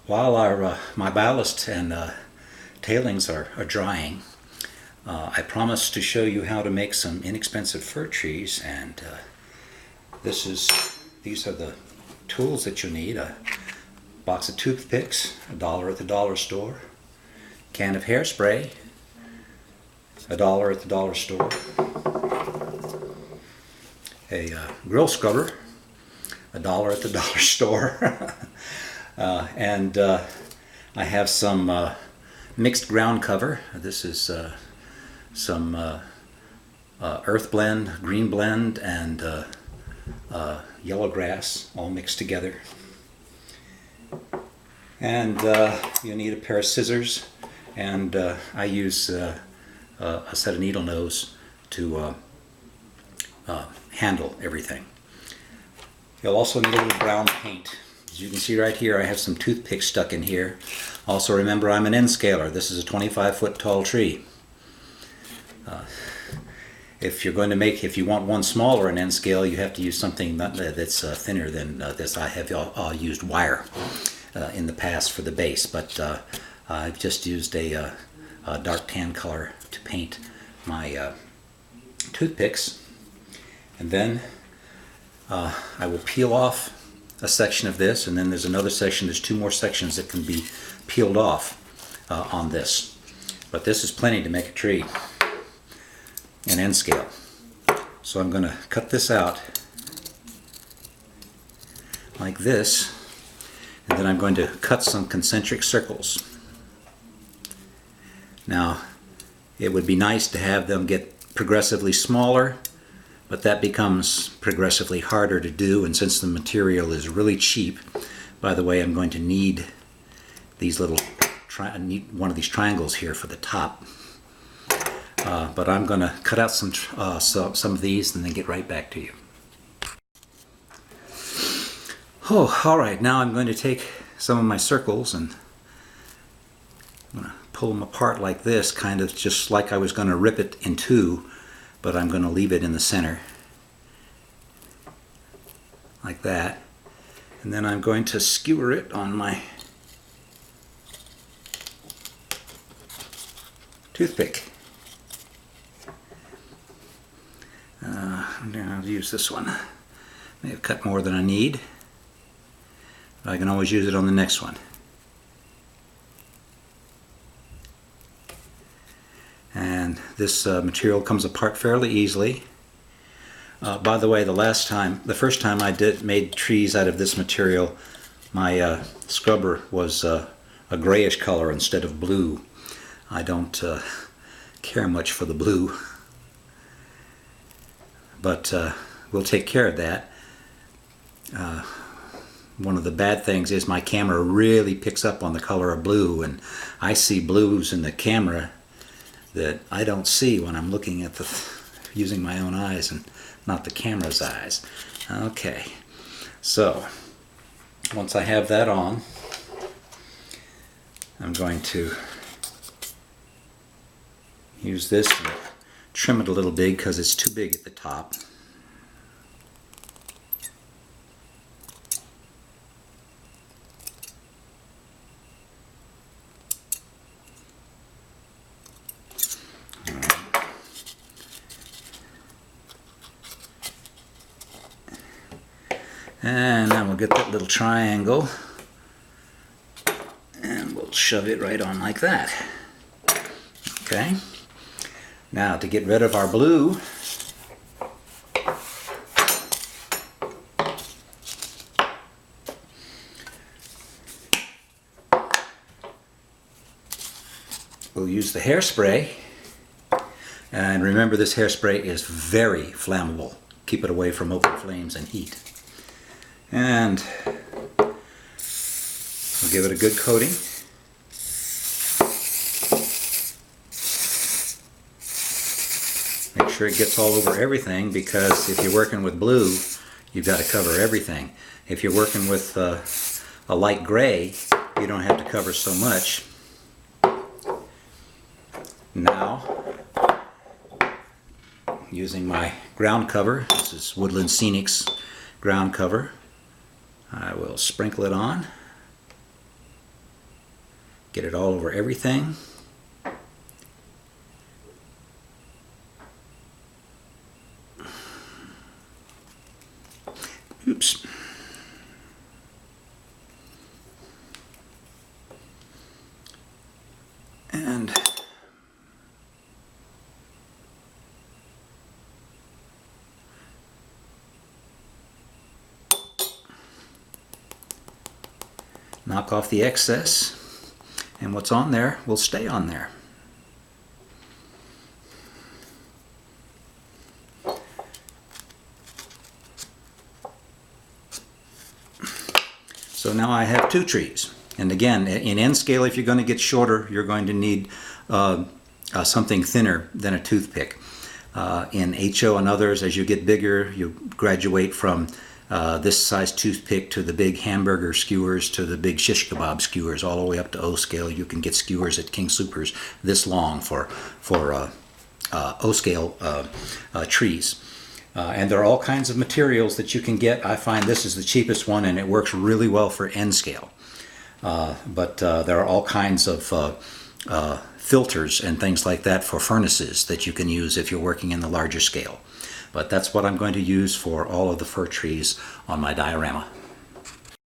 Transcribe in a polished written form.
While my ballast and tailings are drying, I promised to show you how to make some inexpensive fir trees, and these are the tools that you need. A box of toothpicks, $1 at the dollar store. Can of hairspray, $1 at the dollar store. A grill scrubber, $1 at the dollar store. And I have some mixed ground cover. This is some earth blend, green blend, and yellow grass all mixed together. And you need a pair of scissors, and I use a set of needle nose to handle everything. You'll also need a little brown paint. As you can see right here, I have some toothpicks stuck in here. Also remember, I'm an N-scaler. This is a 25-foot tall tree. If you want one smaller in N-scale, you have to use something that's thinner than this. I have used wire in the past for the base, but I've just used a dark tan color to paint my toothpicks. And then I will peel off a section of this, and then there's another section. There's two more sections that can be peeled off on this. But this is plenty to make a tree in N scale. So I'm going to cut this out like this, and then I'm going to cut some concentric circles. Now, it would be nice to have them get progressively smaller, but that becomes progressively harder to do, and since the material is really cheap, by the way, I'm going to need these little one of these triangles here for the top. But I'm going to cut out some of these and then get right back to you. Oh, all right. Now I'm going to take some of my circles and I'm going to pull them apart like this, kind of just like I was going to rip it in two, but I'm going to leave it in the center like that. And then I'm going to skewer it on my toothpick. I'll use this one. May have cut more than I need, but I can always use it on the next one. And this material comes apart fairly easily. By the way, the first time I made trees out of this material, my scrubber was a grayish color instead of blue. I don't care much for the blue, but we'll take care of that. One of the bad things is my camera really picks up on the color of blue, and I see blues in the camera that I don't see when I'm looking at using my own eyes and not the camera's eyes. Okay, so once I have that on, I'm going to use this and trim it a little bit because it's too big at the top. And then we'll get that little triangle and we'll shove it right on like that. Okay. Now to get rid of our blue, we'll use the hairspray. And remember, this hairspray is very flammable. Keep it away from open flames and heat. And we'll give it a good coating. Make sure it gets all over everything, because if you're working with blue, you've got to cover everything. If you're working with a light gray, you don't have to cover so much. Now, using my ground cover, this is Woodland Scenics ground cover, I will sprinkle it on. Get it all over everything. Oops. And knock off the excess, and what's on there will stay on there. So now I have 2 trees. And again, in N scale, if you're going to get shorter, you're going to need something thinner than a toothpick. In HO and others, as you get bigger, you graduate from this size toothpick to the big hamburger skewers to the big shish kebab skewers, all the way up to O scale. You can get skewers at King Soopers this long for O scale trees. And there are all kinds of materials that you can get. I find this is the cheapest one, and it works really well for N scale. But there are all kinds of filters and things like that for furnaces that you can use if you're working in the larger scale. But that's what I'm going to use for all of the fir trees on my diorama.